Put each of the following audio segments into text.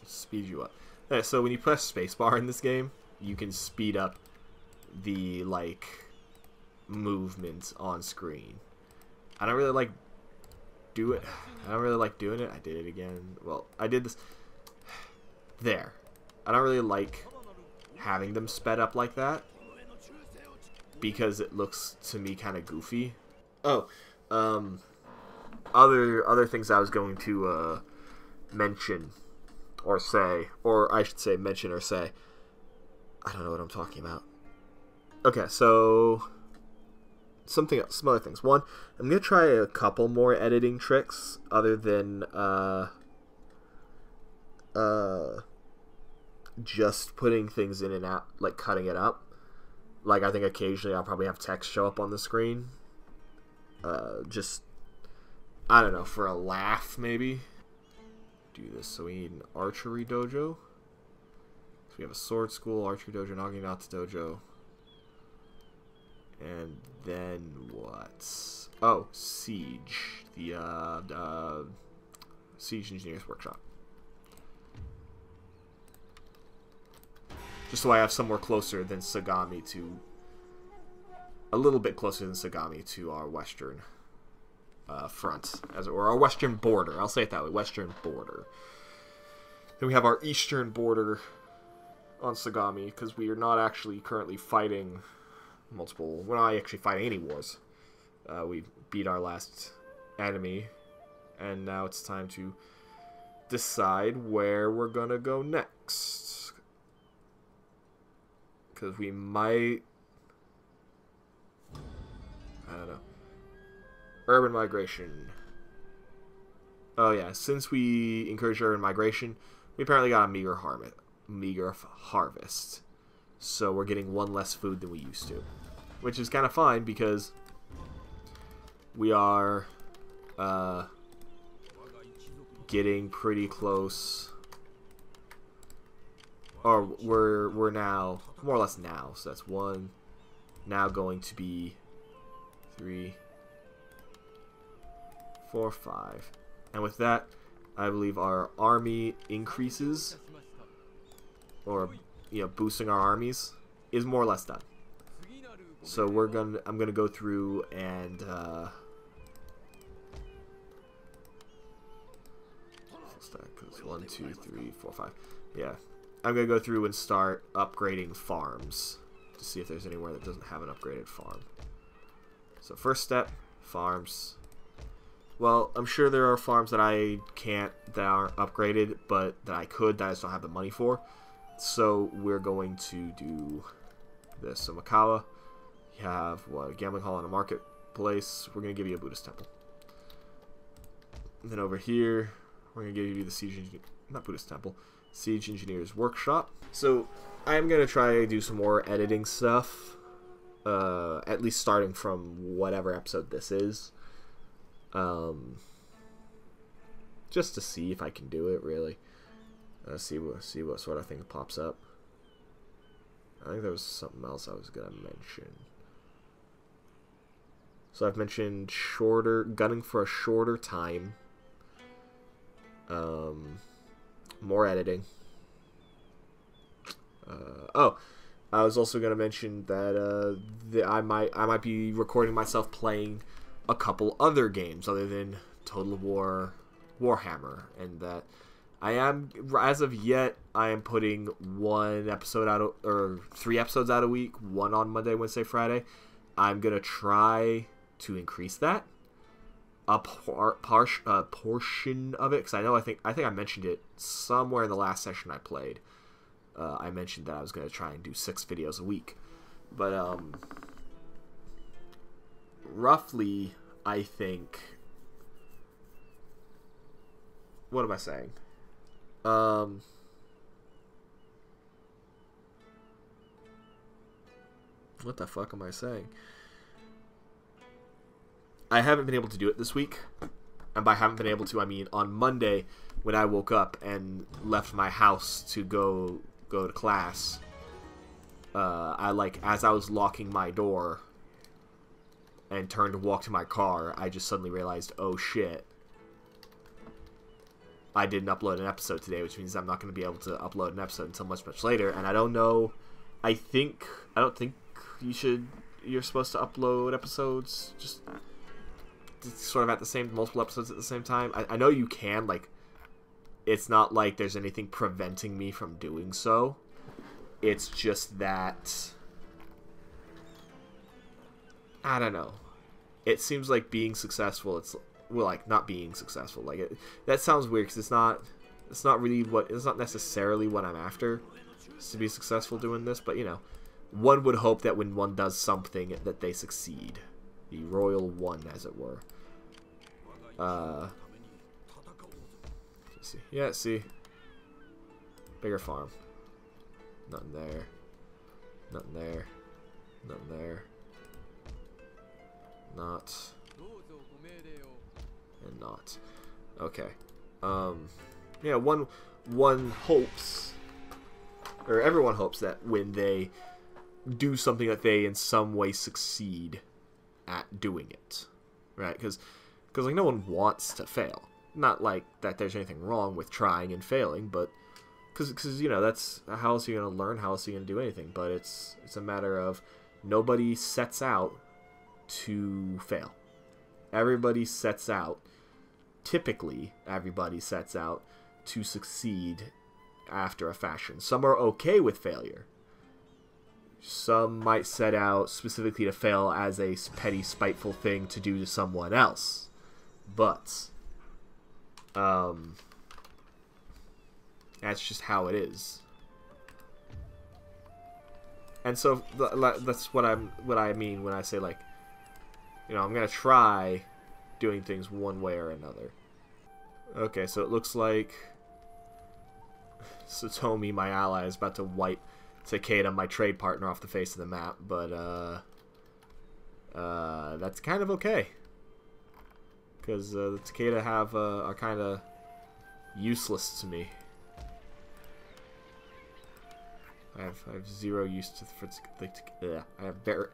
speed you up. Okay, so when you press spacebar in this game, you can speed up the like movement on screen. I don't really like doing it. I did it again. Well, I did this. There. I don't really like having them sped up like that because it looks to me kind of goofy. Oh, other things I was going to mention or say, or I should say mention or say. I don't know what I'm talking about. Okay, so some other things. One, I'm gonna try a couple more editing tricks other than just putting things in and out, like cutting it up. Like, I think occasionally I'll probably have text show up on the screen. Just, I don't know, for a laugh, maybe. Do this. So we need an archery dojo. So we have a sword school, archery dojo, naginata dojo. And then what? Oh, Siege. The, Siege Engineers Workshop. Just so I have somewhere closer than Sagami to... A little bit closer than Sagami to our western front. Or our western border. I'll say it that way. Western border. Then we have our eastern border on Sagami, because we are not actually currently fighting multiple... We're not actually fighting any wars. We beat our last enemy, and now it's time to decide where we're gonna go next. Because we might... I don't know. Urban migration. Oh yeah, since we encouraged urban migration, we apparently got a meager harvest. So we're getting one less food than we used to. Which is kind of fine because we are getting pretty close. Or we're now, more or less now. So that's 1. Now going to be 3, 4, 5. And with that, I believe our army increases, or boosting our armies is more or less done. So I'm gonna go through and because 1, 2, 3, 4, 5. Yeah, I'm gonna go through and start upgrading farms to see if there's anywhere that doesn't have an upgraded farm. So first step, farms. Well, I'm sure there are farms that I can't, that aren't upgraded, but that I could, that I just don't have the money for. So we're going to do this. So Makawa, you have what, a gambling hall and a marketplace. We're going to give you a Buddhist temple. And then over here, we're going to give you the Siege Engineers Workshop. So I'm going to try to do some more editing stuff. At least starting from whatever episode this is. Just to see if I can do it, really. See what sort of thing pops up. I think there was something else I was gonna mention. So I've mentioned gunning for a shorter time. More editing. Oh, I was also gonna mention that I might be recording myself playing a couple other games other than Total War Warhammer, and that I am, as of yet, I am putting 1 episode out, or 3 episodes out a week, 1 on Monday, Wednesday, Friday. I'm gonna try to increase that a portion of it, because I think I mentioned it somewhere in the last session I played. I mentioned that I was gonna try and do 6 videos a week, but roughly, I think... What am I saying? What the fuck am I saying? I haven't been able to do it this week. And by haven't been able to, I mean on Monday, when I woke up and left my house to go to class, as I was locking my door and turned to walk to my car, I just suddenly realized, oh shit, I didn't upload an episode today, which means I'm not going to be able to upload an episode until much later. And I don't know. I don't think you're supposed to upload episodes just sort of at the same, multiple episodes at the same time. I know you can, like, it's not like there's anything preventing me from doing so. It's just that, I don't know. It seems like being successful, it's, well, like, not being successful. Like, that sounds weird, because it's not necessarily what I'm after, is to be successful doing this, but, you know, one would hope that when one does something, that they succeed. The royal one, as it were. Let's see. Yeah, see. Bigger farm. Nothing there. Nothing there. Nothing there. Not. And not. Okay. Yeah, one hopes, or everyone hopes, that when they do something, that they in some way succeed at doing it, right? Because like, no one wants to fail. Not like that there's anything wrong with trying and failing, but because you know, that's how else are you gonna learn, how else are you gonna do anything? But it's a matter of nobody sets out to fail. Everybody sets out, typically everybody sets out to succeed after a fashion. Some are okay with failure. Some might set out specifically to fail as a petty, spiteful thing to do to someone else. But that's just how it is. And so that's what I mean when I say, like, you know, I'm gonna try doing things one way or another. Okay, so it looks like Satomi, my ally, is about to wipe Takeda, my trade partner, off the face of the map, but that's kind of okay, because the Takeda are kind of useless to me. I have zero use for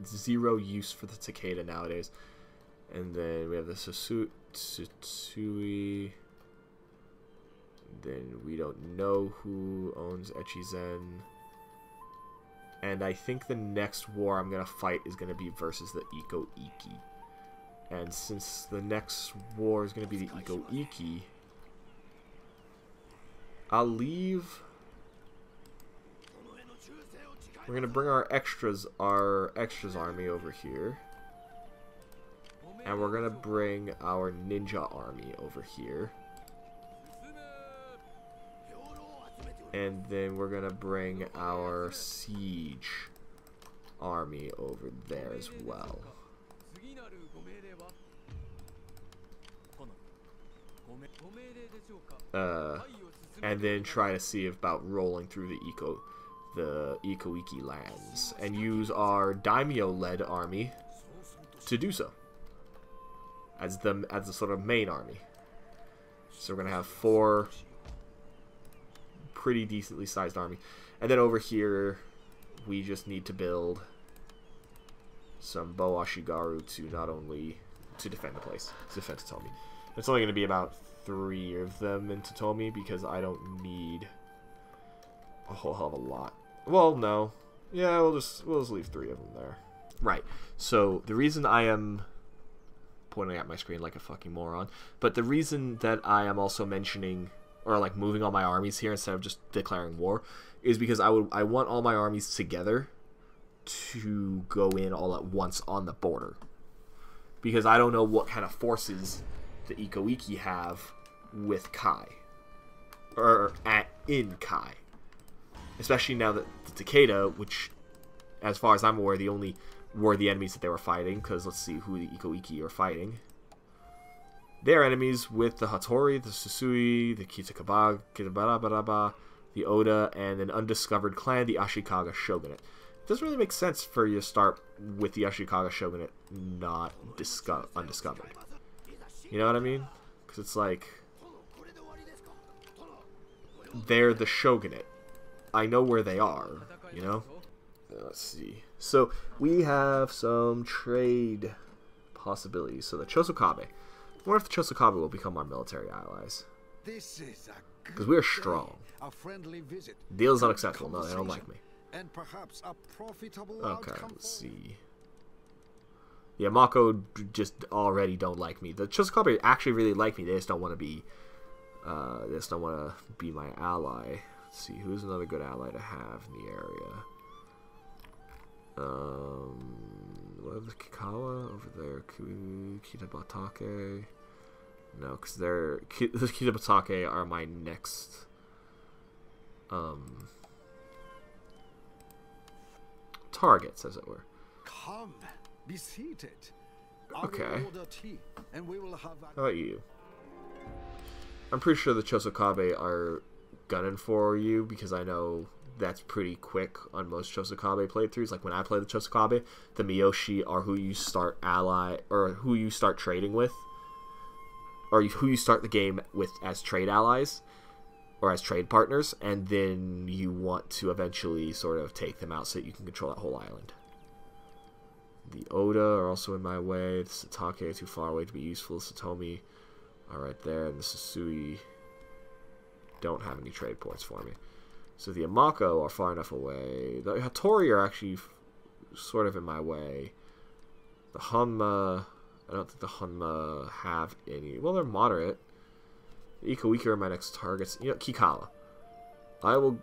zero use for the Takeda nowadays. And then we have the Tsutsui. Then we don't know who owns Echizen. And I think the next war I'm going to fight is going to be versus the Iko Iki. And since the next war is going to be the Iko Iki, I'll leave. We're going to bring our extras army over here. And we're going to bring our ninja army over here. And then we're going to bring our siege army over there as well. And then try to see about rolling through the Iko Iki lands. And use our daimyo-led army to do so. As the sort of main army. So we're going to have 4 pretty decently sized army. And then over here, we just need to build some Bo Ashigaru to not only to defend the place, to defend Totomi. It's only going to be about 3 of them in Totomi, because I don't need a whole hell of a lot. Well, no. Yeah, we'll just leave 3 of them there. Right. So the reason I am pointing at my screen like a fucking moron, but the reason that I am also mentioning, or like moving all my armies here instead of just declaring war, is because I want all my armies together to go in all at once on the border, because I don't know what kind of forces the Iko Iki have with Kai, or in Kai, especially now that the Takeda, which as far as I'm aware the only were the enemies that they were fighting, because let's see who the Iko Iki are fighting. They're enemies with the Hattori, the Susui, the Kitabaraba, the Oda, and an undiscovered clan, the Ashikaga Shogunate. It doesn't really make sense for you to start with the Ashikaga Shogunate not undiscovered. You know what I mean? Because it's like, they're the Shogunate. I know where they are, you know? Let's see. So, we have some trade possibilities. So, the Chosokabe. I wonder if the Chosokabe will become our military allies. This is a because we're strong. a friendly visit. Deal is unacceptable. No, they don't like me. And perhaps a profitable Okay, outcome let's for see. Yeah, Mako just already don't like me. The Chosokabe actually really like me. They just don't want to be. They just don't want to be my ally. Let's see, who's another good ally to have in the area? What is Kikawa over there? Kitabatake. No, because the Kitabatake are my next. Targets, as it were. Come, be seated. Okay. I will order tea, and we will have How about you? I'm pretty sure the Chosokabe are gunning for you because I know that's pretty quick on most Chosokabe playthroughs. Like when I play the Chosokabe, the Miyoshi are who you start who you start trading with, or who you start the game with as trade allies or as trade partners, and then you want to eventually sort of take them out so that you can control that whole island. The Oda are also in my way. The Satake are too far away to be useful. The Satomi are right there, and the Susui don't have any trade points for me. So the Amako are far enough away. The Hattori are actually sort of in my way. The Hanma, I don't think the Hanma have any. Well, they're moderate. The Ikoiki are my next targets. You know, Kikawa, I will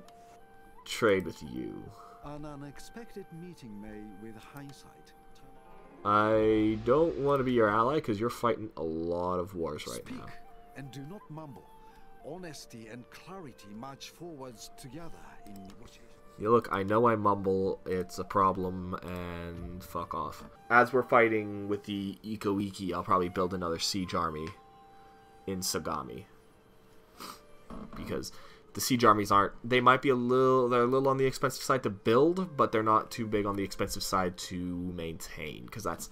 trade with you. an unexpected meeting may, with hindsight. I don't want to be your ally because you're fighting a lot of wars right Speak now. and do not mumble. Honesty and clarity march forwards together in negotiation. Yeah, look, I know I mumble, it's a problem, and fuck off. As we're fighting with the Ikoiki, I'll probably build another siege army in Sagami. Because the siege armies aren't, they're a little on the expensive side to build, but they're not too big on the expensive side to maintain, because that's,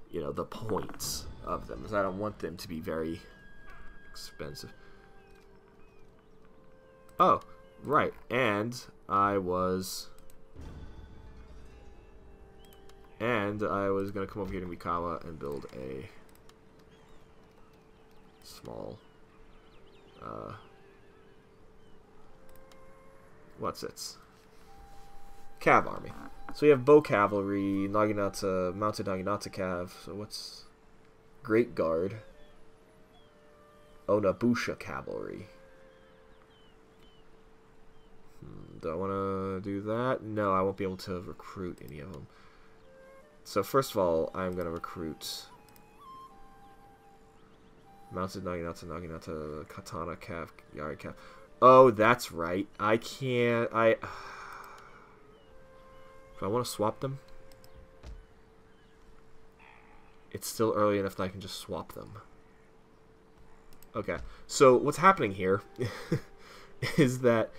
you know, the point of them, is I don't want them to be very expensive. Oh, right, and I was gonna come over here to Mikawa and build a small, cav army. So we have bow cavalry, Naginata, mounted Naginata cav. So what's Great Guard? Onabusha cavalry. Do I want to do that? No, I won't be able to recruit any of them. So first of all, I'm going to recruit mounted Naginata, Katana cav, Yari cav. Oh, that's right. I can't. Do I want to swap them? It's still early enough that I can just swap them. Okay. So what's happening here is that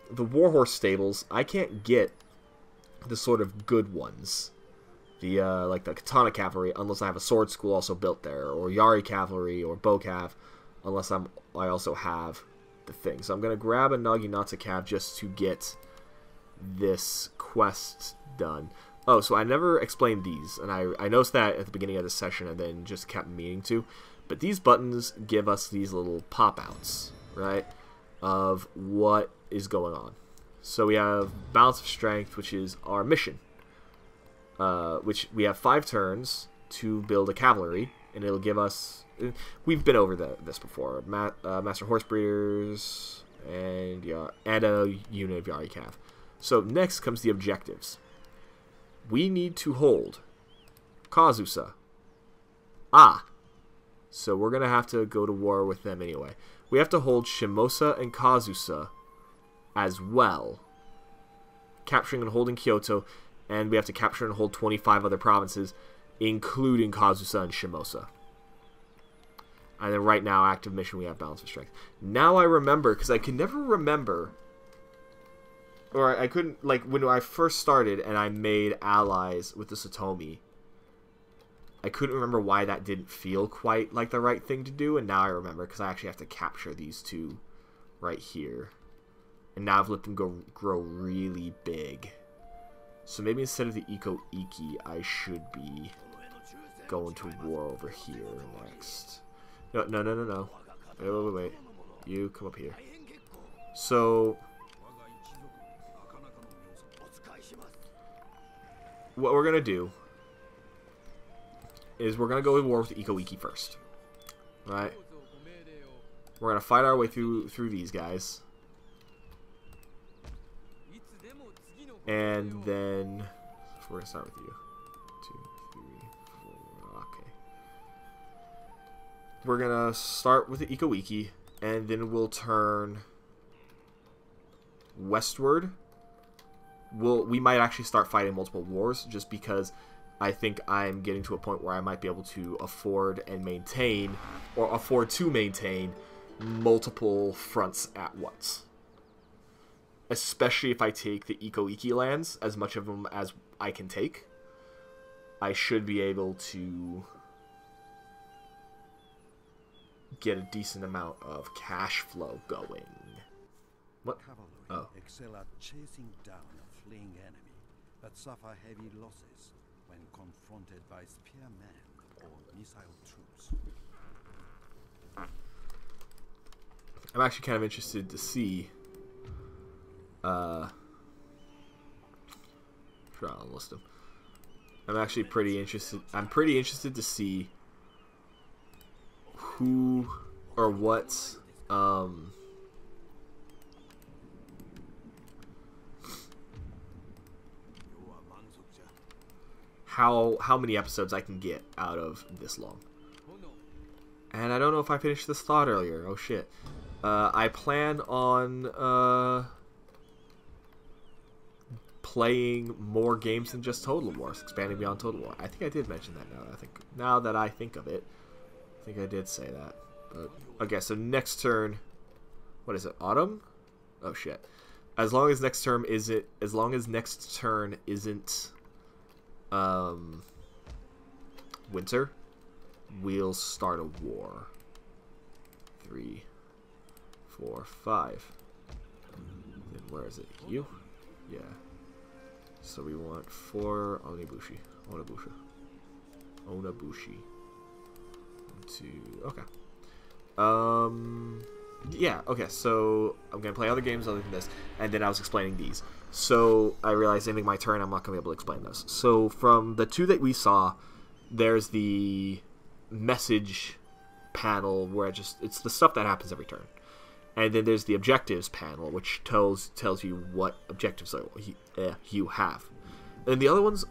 the Warhorse stables, I can't get the sort of good ones. The like the Katana cavalry, unless I have a sword school also built there, or Yari cavalry or bow cav, unless I also have the thing. So I'm gonna grab a Naginata cav just to get this quest done. Oh, so I never explained these, and I noticed that at the beginning of the session and then just kept meaning to. But these buttons give us these little pop-outs, right, of what is going on. So we have Balance of Strength, which is our mission, which we have 5 turns to build a cavalry, and it'll give us... We've been over this before. Master Horse Breeders, and a unit of Yari Cav. So next comes the objectives. We need to hold Kazusa. So we're going to have to go to war with them anyway. We have to hold Shimosa and Kazusa as well. Capturing and holding Kyoto, and we have to capture and hold 25 other provinces, including Kazusa and Shimosa. And then right now, active mission, we have Balance of Strength. Now I remember, because I can never remember, or I couldn't, like, when I first started and I made allies with the Satomi, I couldn't remember why that didn't feel quite like the right thing to do, and now I remember, because I actually have to capture these two right here. And now I've let them grow really big. So maybe instead of the Iko-Iki, I should be going to war over here next. No. Wait. You come up here. So what we're gonna do is we're gonna go to war with Iko-Iki first. Right? We're gonna fight our way through these guys. And then we're gonna start with you. 2, 3, 4. Okay. We're gonna start with the Iko-Iki, and then we'll turn westward. We might actually start fighting multiple wars, just because I think I'm getting to a point where I might be able to afford and maintain, or afford to maintain, multiple fronts at once. Especially if I take the Iko-Iki lands, as much of them as I can take, I should be able to get a decent amount of cash flow going. What? Oh. Excel at chasing down a fleeing enemy, but suffer heavy losses when confronted by spearmen or missile troops. I'm actually kind of interested to see. Sure, I'll list them. I'm actually pretty interested. I'm pretty interested to see who or what. How many episodes I can get out of this long. And I don't know if I finished this thought earlier. Oh shit. I plan on playing more games than just Total War, expanding beyond Total War. I think I did mention that now that I think of it. I think I did say that. But okay, so next turn, what is it? Autumn? Oh shit. As long as next turn isn't winter, we'll start a war. 3, 4, 5. Then where is it? You? Yeah. So we want 4 Onibushi. Onabushi. 1, 2. Okay. Yeah, okay, so I'm gonna play other games other than this, and then I was explaining these. So I realized ending my turn, I'm not gonna be able to explain those. So from the 2 that we saw, there's the message panel where it's the stuff that happens every turn. And then there's the objectives panel, which tells you what objectives you have. And the other ones,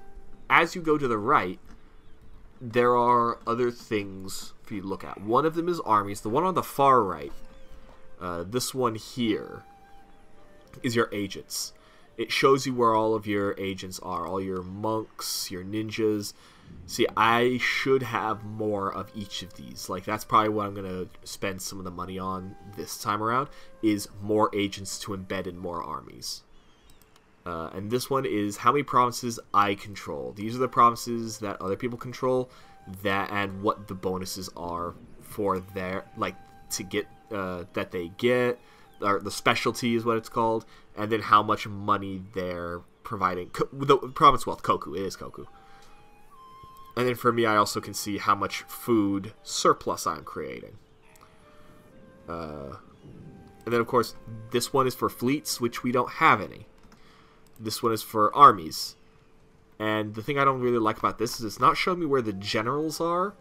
as you go to the right, there are other things for you to look at. One of them is armies. The one on the far right, this one here, is your agents. It shows you where all of your agents are, all your monks, your ninjas. See, I should have more of each of these. Like, that's probably what I'm going to spend some of the money on this time around, is more agents to embed in more armies. And this one is how many provinces I control. These are the provinces that other people control, and what the bonuses are for their, like, to get, that they get, or the specialty is what it's called, and then how much money they're providing. The province wealth, Koku, it is Koku. And then for me, I also can see how much food surplus I'm creating. And then, of course, this one is for fleets, which we don't have any. This one is for armies. And the thing I don't really like about this is it's not showing me where the generals are.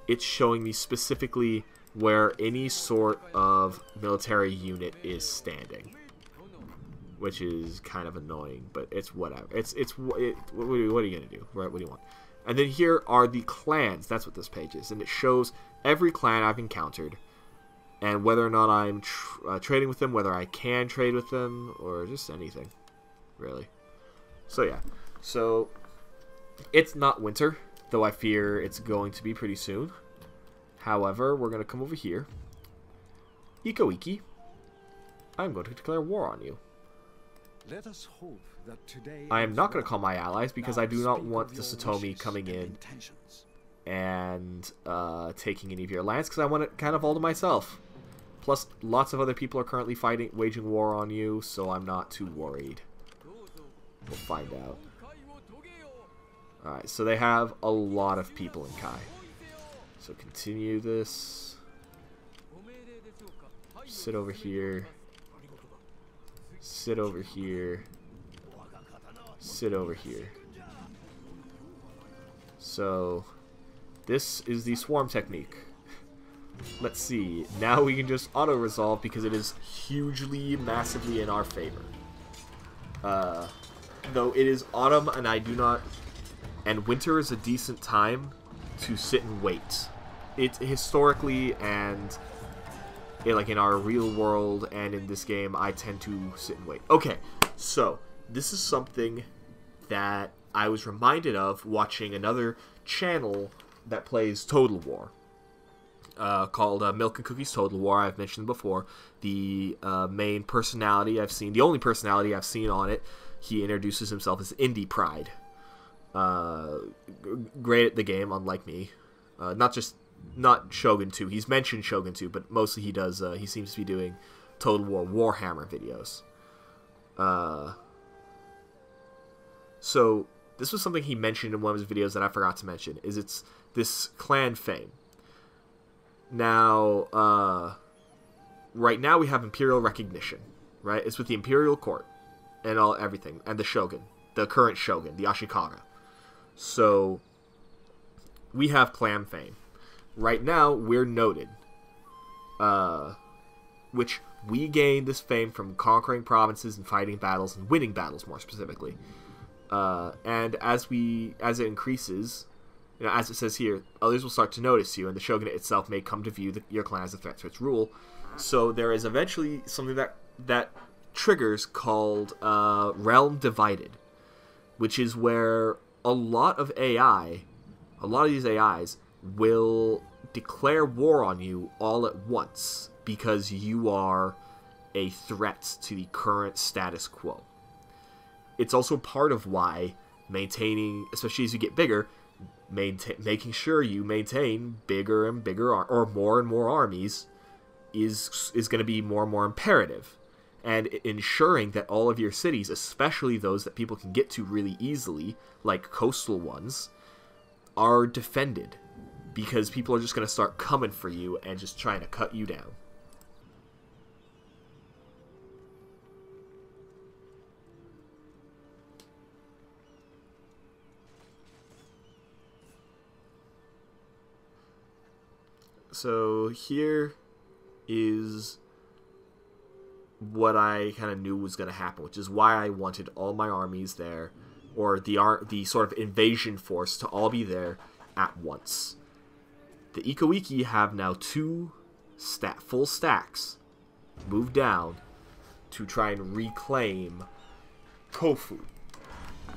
It's showing me specifically where any sort of military unit is standing. Which is kind of annoying, but it's whatever. What are you going to do? Right? What do you want? And then here are the clans. That's what this page is. And it shows every clan I've encountered. And whether or not I'm trading with them, whether I can trade with them, or just anything, really. So yeah. So, it's not winter, though I fear it's going to be pretty soon. However, we're going to come over here. Iko-Iki, I'm going to declare war on you. Let us hope that today I am not going to call my allies because I do not want the Satomi coming in and taking any of your lands, because I want it kind of all to myself. Plus, lots of other people are currently waging war on you, so I'm not too worried. We'll find out. Alright, so they have a lot of people in Kai. So continue this. Sit over here. Sit over here. Sit over here. So, this is the swarm technique. Let's see. Now we can just auto-resolve because it is hugely, massively in our favor. Though it is autumn and I do not... And winter is a decent time to sit and wait. It historically and... like in our real world and in this game, I tend to sit and wait. Okay, so this is something that I was reminded of watching another channel that plays Total War. Called Milk and Cookies Total War. I've mentioned before. The main personality I've seen, the only personality I've seen on it, he introduces himself as Indie Pride. Great at the game, unlike me. Not Shogun 2. He's mentioned Shogun 2, but mostly he does. He seems to be doing Total War Warhammer videos. So this was something he mentioned in one of his videos that I forgot to mention. It's this clan fame. Now, right now we have Imperial recognition, right? It's with the Imperial Court and everything, and the Shogun, the current Shogun, the Ashikaga. So we have clan fame. Right now, we're noted, which we gained this fame from conquering provinces and fighting battles and winning battles, more specifically. And as it increases, as it says here, others will start to notice you, and the shogunate itself may come to view your clan as a threat to its rule. So there is eventually something that triggers called Realm Divided, which is where a lot of these AIs will declare war on you all at once because you are a threat to the current status quo. It's also part of why maintaining, especially as you get bigger, making sure you maintain bigger and bigger or more and more armies is going to be more and more imperative. And ensuring that all of your cities, especially those that people can get to really easily, like coastal ones, are defended. Because people are just going to start coming for you and just trying to cut you down. So here is what I kind of knew was going to happen, which is why I wanted all my armies there, or the sort of invasion force to all be there at once. The Ikoiki have now 2 full stacks moved down to try and reclaim Kofu,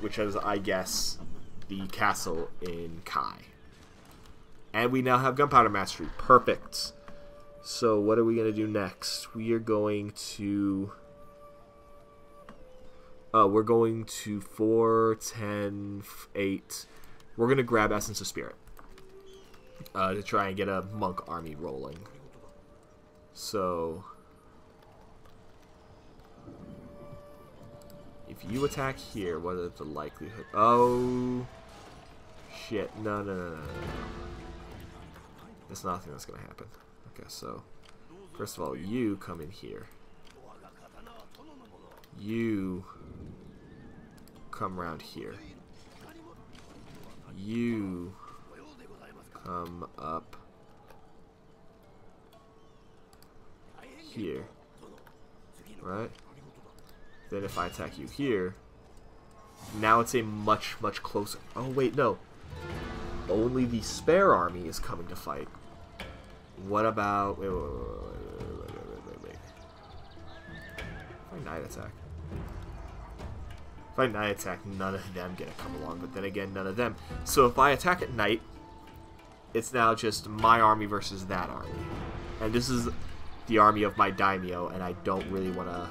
which is, I guess, the castle in Kai. And we now have Gunpowder Mastery. Perfect. So what are we going to do next? We are going to... we're going to 4, 10, 8. We're going to grab Essence of Spirit. To try and get a monk army rolling. So if you attack here, what is the likelihood? Oh shit. No. There's nothing that's gonna happen. Okay, so first of all, you come in here. You come around here. You come up here, right? Then if I attack you here, now it's a much closer... Oh wait, no. Only the spare army is coming to fight. What about... Wait. If I night attack. If I night attack, none of them get to come along, but then again, none of them. So if I attack at night, it's now just my army versus that army. And this is the army of my daimyo, and I don't really want to...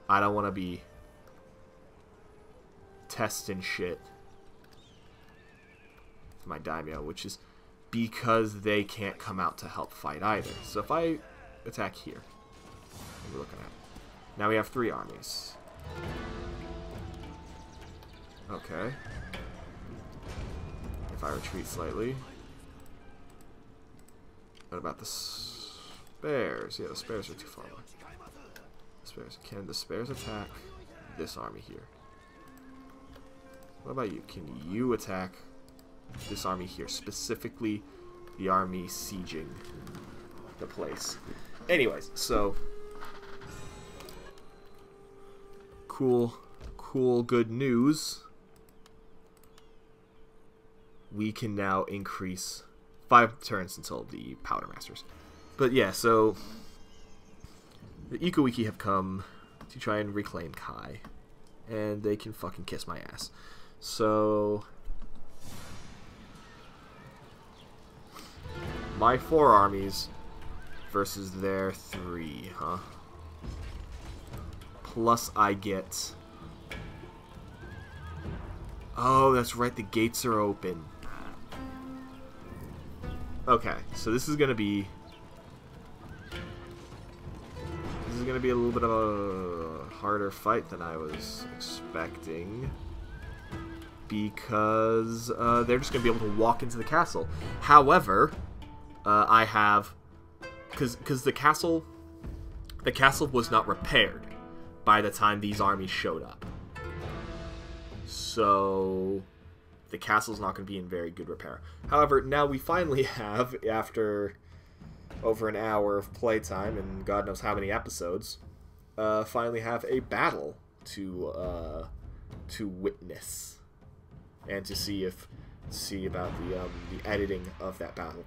I don't want to be testing shit with my daimyo, which is because they can't come out to help fight either. So if I attack here, what are we looking at? Now we have 3 armies. Okay. if I retreat slightly. What about the spares? Yeah, the spares are too far away. Spares. Can the spares attack this army here? What about you? Can you attack this army here? Specifically, the army sieging the place. Anyways, so cool, good news. We can now increase 5 turns until the Powder Masters. But yeah, so the Iko-Wiki have come to try and reclaim Kai, and they can fucking kiss my ass. So my 4 armies versus their 3, huh? Plus I get... Oh, that's right, the gates are open. Okay, so this is gonna be... This is gonna be a little bit of a harder fight than I was expecting. Because they're just gonna be able to walk into the castle. However, I have... Because the castle was not repaired by the time these armies showed up. So the castle's not going to be in very good repair. However, now we finally have, after over an hour of playtime and God knows how many episodes, finally have a battle to witness and to see about the editing of that battle.